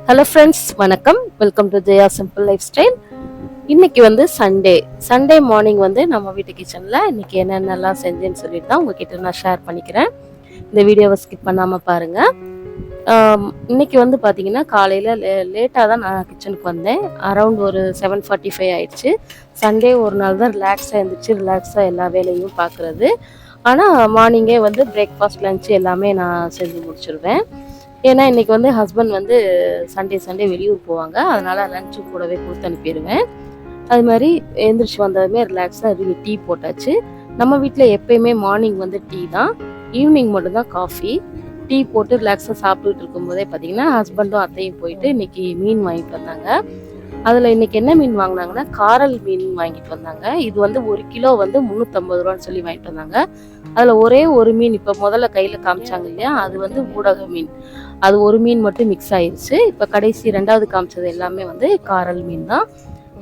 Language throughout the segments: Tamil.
ஹலோ ஃப்ரெண்ட்ஸ், வணக்கம். Welcome to Jaya simple life style. இன்னைக்கு வந்து சண்டே மார்னிங் வந்து நம்ம வீட்டு கிச்சனில் இன்னைக்கு என்னென்னலாம் செஞ்சேன்னு சொல்லிட்டு தான் உங்ககிட்ட நான் ஷேர் பண்ணிக்கிறேன். இந்த வீடியோவை ஸ்கிப் பண்ணாமல் பாருங்கள். இன்னைக்கு வந்து பார்த்தீங்கன்னா காலையில் லேட்டாக தான் நான் கிச்சனுக்கு வந்தேன். அரௌண்ட் ஒரு 7:45 ஆயிடுச்சு. சண்டே ஒரு நாள் தான் ரிலாக்ஸாக இருந்துச்சு, ரிலாக்ஸாக எல்லா வேலையும் பார்க்குறது. ஆனால் மார்னிங்கே வந்து பிரேக்ஃபாஸ்ட் லஞ்சு எல்லாமே நான் செஞ்சு முடிச்சிருவேன். ஏன்னா இன்றைக்கி வந்து ஹஸ்பண்ட் வந்து சண்டே வெளியூர் போவாங்க, அதனால் லஞ்சு கூடவே கொடுத்து அனுப்பிடுவேன். அது மாதிரி எழுந்திரிச்சு வந்ததுமே ரிலாக்ஸாக டீ போட்டாச்சு. நம்ம வீட்டில் எப்பயுமே மார்னிங் வந்து டீ தான், ஈவினிங் மட்டும்தான் காஃபி. டீ போட்டு ரிலாக்ஸாக சாப்பிட்டுட்டு இருக்கும்போதே பார்த்தீங்கன்னா ஹஸ்பண்டும் அத்தையும் போயிட்டு இன்றைக்கி மீன் வாங்கிட்டு வந்தாங்க. அதில் இன்றைக்கி என்ன மீன் வாங்கினாங்கன்னா காரல் மீன் வாங்கிட்டு வந்தாங்க. இது வந்து 1 கிலோ வந்து 350 ரூபான்னு சொல்லி வாங்கிட்டு வந்தாங்க. அதில் ஒரே ஒரு மீன் இப்போ முதல்ல கையில் காமிச்சாங்க இல்லையா, அது வந்து ஊடக மீன். அது ஒரு மீன் மட்டும் மிக்ஸ் ஆயிடுச்சு. இப்போ கடைசி 2வது காமிச்சது எல்லாமே வந்து காரல் மீன் தான்.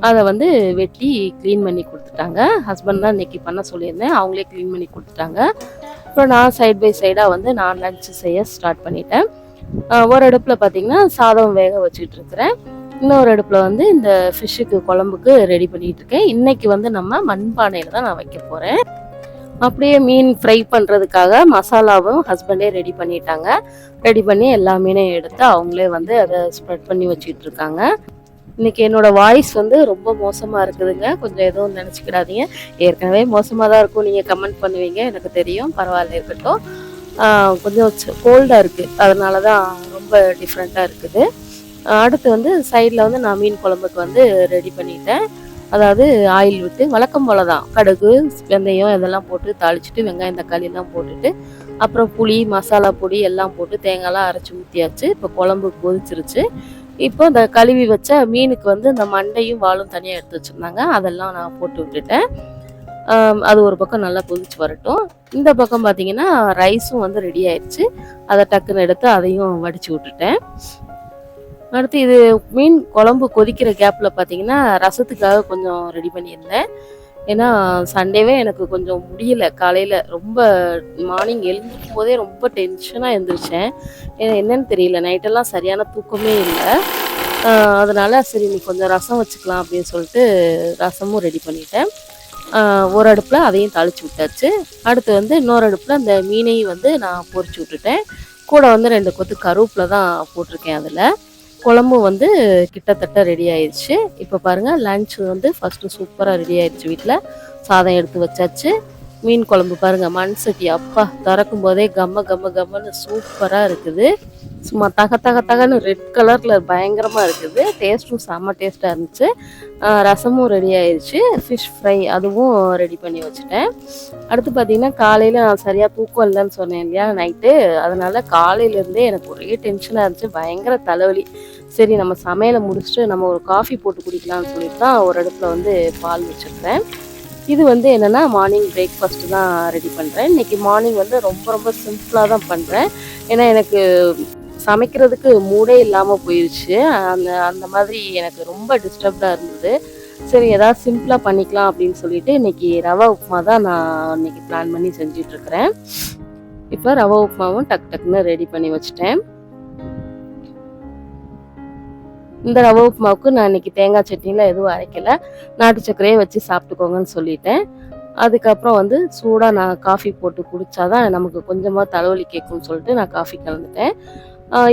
அதை வந்து வெட்டி க்ளீன் பண்ணி கொடுத்துட்டாங்க. ஹஸ்பண்ட் தான் இன்றைக்கி பண்ண சொல்லியிருந்தேன், அவங்களே க்ளீன் பண்ணி கொடுத்துட்டாங்க. அப்புறம் நான் சைட் பை சைடாக வந்து நான் லஞ்சு செய்ய ஸ்டார்ட் பண்ணிட்டேன். ஒரு அடுப்பில் பார்த்திங்கன்னா சாதம் வேக வச்சுட்டு இருக்கிறேன். இன்னொரு அடுப்பில் வந்து இந்த ஃபிஷ்ஷுக்கு குழம்புக்கு ரெடி பண்ணிகிட்டு இருக்கேன். இன்றைக்கி வந்து நம்ம மண்பானையில் தான் நான் வைக்க போகிறேன். அப்படியே மீன் ஃப்ரை பண்ணுறதுக்காக மசாலாவும் ஹஸ்பண்டே ரெடி பண்ணிட்டாங்க. ரெடி பண்ணி எல்லா மீனையும் எடுத்து அவங்களே வந்து அதை ஸ்ப்ரெட் பண்ணி வச்சுட்டு இருக்காங்க. இன்றைக்கி என்னோடய வாய்ஸ் வந்து ரொம்ப மோசமாக இருக்குதுங்க, கொஞ்சம் எதுவும் நினச்சிக்கிடாதீங்க. ஏற்கனவே மோசமாக தான் இருக்கும், நீங்கள் கமெண்ட் பண்ணுவீங்க, எனக்கு தெரியும், பரவாயில்ல இருக்கட்டும். கொஞ்சம் கோல்டாக இருக்குது, அதனால தான் ரொம்ப டிஃப்ரெண்ட்டாக இருக்குது. அடுத்து வந்து சைடில் வந்து நான் மீன் குழம்புக்கு வந்து ரெடி பண்ணிட்டேன். அதாவது ஆயில் விட்டு வழக்கம் போல தான் கடுகு வெந்தயம் இதெல்லாம் போட்டு தாளிச்சிட்டு வெங்காயம் தக்காளியெல்லாம் போட்டுட்டு அப்புறம் புளி மசாலா பொடி எல்லாம் போட்டு தேங்காய்லாம் அரைச்சி ஊற்றியாச்சு. இப்போ குழம்பு கொதிச்சிருச்சு. இப்போ இந்த கழுவி வச்ச மீனுக்கு வந்து இந்த மண்டையும் வாலும் தனியாக எடுத்து வச்சுருந்தாங்க, அதெல்லாம் நான் போட்டு விட்டுட்டேன். அது ஒரு பக்கம் நல்லா கொதிச்சு வரட்டும். இந்த பக்கம் பார்த்தீங்கன்னா ரைஸும் வந்து ரெடி ஆயிடுச்சு. அதை டக்குன்னு எடுத்து அதையும் வடித்து விட்டுட்டேன். அடுத்து இது மீன் குழம்பு கொதிக்கிற கேப்பில் பார்த்தீங்கன்னா ரசத்துக்காக கொஞ்சம் ரெடி பண்ணியிருந்தேன். ஏன்னா சண்டேவே எனக்கு கொஞ்சம் முடியல, காலையில் ரொம்ப மார்னிங் எழுந்திருக்கும் போதே ரொம்ப டென்ஷனாக எழுந்திரிச்சேன். ஏன்னா என்னன்னு தெரியல, நைட்டெல்லாம் சரியான தூக்கமே இல்லை. அதனால் சரி நீ கொஞ்சம் ரசம் வச்சுக்கலாம் அப்படின்னு சொல்லிட்டு ரசமும் ரெடி பண்ணிட்டேன். ஒரு அடுப்பில் அதையும் தாளித்து விட்டாச்சு. அடுத்து வந்து இன்னொரு அடுப்பில் அந்த மீனையும் வந்து நான் பொரிச்சு விட்டுட்டேன். கூட வந்து 2 கொத்து கருவேப்பிலை தான் போட்டிருக்கேன். அதில் குழம்பு வந்து கிட்டத்தட்ட ரெடி ஆயிடுச்சு. இப்போ பாருங்கள் லன்ச் வந்து ஃபஸ்ட்டு சூப்பராக ரெடி ஆயிடுச்சு. வீட்டில் சாதம் எடுத்து வச்சாச்சு. மீன் குழம்பு பாருங்கள், மண் சட்டி, அப்பா திறக்கும் போதே கம்மன்னு சூப்பராக இருக்குது. சும்மா தகன்னு ரெட் கலரில் பயங்கரமாக இருக்குது. டேஸ்ட்டும் செம்ம டேஸ்ட்டாக இருந்துச்சு. ரசமும் ரெடி ஆயிடுச்சு. ஃபிஷ் ஃப்ரை அதுவும் ரெடி பண்ணி வச்சுட்டேன். அடுத்து பார்த்திங்கன்னா காலையில் நான் சரியாக தூக்கம் இல்லைன்னு சொன்னேன் இல்லையா நைட்டு, அதனால் காலையிலேருந்தே எனக்கு ஒரே டென்ஷனாக இருந்துச்சு, பயங்கர தலைவலி. சரி நம்ம சமையலை முடிச்சுட்டு நம்ம ஒரு காஃபி போட்டு குடிக்கலாம்னு சொல்லிட்டு தான் ஒரு இடத்துல வந்து பால் வச்சுருக்கேன். இது வந்து என்னென்னா மார்னிங் பிரேக்ஃபாஸ்ட்டு தான் ரெடி பண்ணுறேன். இன்றைக்கி மார்னிங் வந்து ரொம்ப சிம்பிளாக தான் பண்ணுறேன். ஏன்னா எனக்கு சமைக்கிறதுக்கு மூடே இல்லாமல் போயிடுச்சு. அந்த மாதிரி எனக்கு ரொம்ப டிஸ்டர்ப்டாக இருந்தது. சரி ஏதாவது சிம்பிளாக பண்ணிக்கலாம் அப்படின்னு சொல்லிட்டு இன்றைக்கி ரவா உப்புமா தான் நான் இன்றைக்கி பிளான் பண்ணி செஞ்சிட்ருக்கிறேன். இப்போ ரவா உப்புமாவும் டக்குன்னு ரெடி பண்ணி வச்சுட்டேன். இந்த ரவா உப்புமாவுக்கு நான் இன்றைக்கி தேங்காய் சட்னியில் எதுவும் அரைக்கலை, நாட்டு சர்க்கரையே வச்சு சாப்பிட்டுக்கோங்கன்னு சொல்லிட்டேன். அதுக்கப்புறம் வந்து சூடாக நான் காஃபி போட்டு குடித்தாதான் நமக்கு கொஞ்சமாக தலைவலி கேட்கும்னு சொல்லிட்டு நான் காஃபி கலந்துட்டேன்.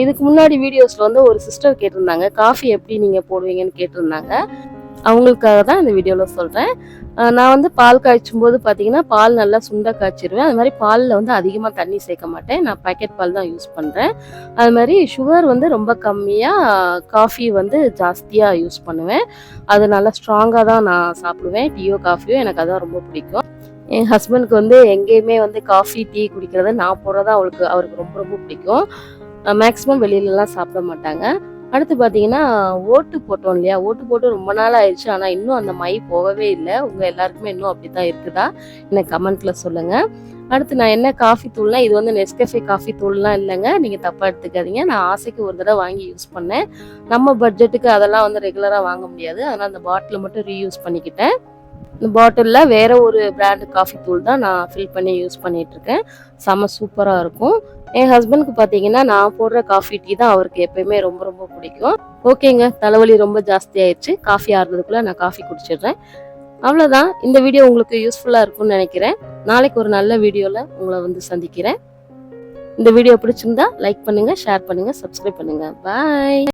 இதுக்கு முன்னாடி வீடியோஸில் வந்து ஒரு சிஸ்டர் கேட்டிருந்தாங்க, காஃபி எப்படி நீங்கள் போடுவீங்கன்னு கேட்டிருந்தாங்க. அவங்களுக்காக தான் இந்த வீடியோவில் சொல்கிறேன். நான் வந்து பால் காய்ச்சும் போது பார்த்தீங்கன்னா பால் நல்லா சுண்டாக காய்ச்சிருவேன். அது மாதிரி பாலில் வந்து அதிகமாக தண்ணி சேர்க்க மாட்டேன், நான் பேக்கெட் பால் தான் யூஸ் பண்ணுறேன். அது மாதிரி சுகர் வந்து ரொம்ப கம்மியாக, காஃபி வந்து ஜாஸ்தியாக யூஸ் பண்ணுவேன். அது நல்லா ஸ்ட்ராங்காக தான் நான் சாப்பிடுவேன். டீயோ காஃபியோ எனக்கு அதான் ரொம்ப பிடிக்கும். என் ஹஸ்பண்டுக்கு வந்து எங்கேயுமே வந்து காஃபி டீ குடிக்கிறத நான் போடுறதா அவருக்கு ரொம்ப பிடிக்கும். மேக்ஸிமம் வெளியிலலாம் சாப்பிட மாட்டாங்க. அடுத்து பார்த்தீங்கன்னா ஓட்டு போட்டோம் இல்லையா, ஓட்டு போட்டு ரொம்ப நாள் ஆயிடுச்சு, ஆனால் இன்னும் அந்த மை போகவே இல்லை. உங்கள் எல்லாருக்குமே இன்னும் அப்படி தான் இருக்குதா எனக்கு கமெண்ட்டில் சொல்லுங்கள். அடுத்து நான் என்ன காஃபி தூள்னால், இது வந்து நெஸ்கஃபே காஃபி தூள்லாம் இல்லைங்க, நீங்கள் தப்பாக எடுத்துக்காதீங்க. நான் ஆசைக்கு ஒரு தடவை வாங்கி யூஸ் பண்ணேன். நம்ம பட்ஜெட்டுக்கு அதெல்லாம் வந்து ரெகுலராக வாங்க முடியாது, அதனால் அந்த பாட்டிலை மட்டும் ரீயூஸ் பண்ணிக்கிட்டேன். இந்த பாட்டிலில் வேறு ஒரு பிராண்டு காஃபி தூள் தான் நான் ஃபில் பண்ணி யூஸ் பண்ணிகிட்ருக்கேன். செம்ம சூப்பராக இருக்கும். என் ஹஸ்பண்டுக்கு பார்த்தீங்கன்னா நான் போடுற காஃபி டீ தான் அவருக்கு எப்பயுமே ரொம்ப ரொம்ப பிடிக்கும். ஓகேங்க, தலைவலி ரொம்ப ஜாஸ்தி ஆயிடுச்சு. காஃபி ஆறுறதுக்குள்ள நான் காஃபி குடிச்சிடுறேன். அவ்வளோதான். இந்த வீடியோ உங்களுக்கு யூஸ்ஃபுல்லாக இருக்கும்னு நினைக்கிறேன். நாளைக்கு ஒரு நல்ல வீடியோவில் உங்களை வந்து சந்திக்கிறேன். இந்த வீடியோ பிடிச்சிருந்தா லைக் பண்ணுங்க, ஷேர் பண்ணுங்க, சப்ஸ்கிரைப் பண்ணுங்க. பாய்.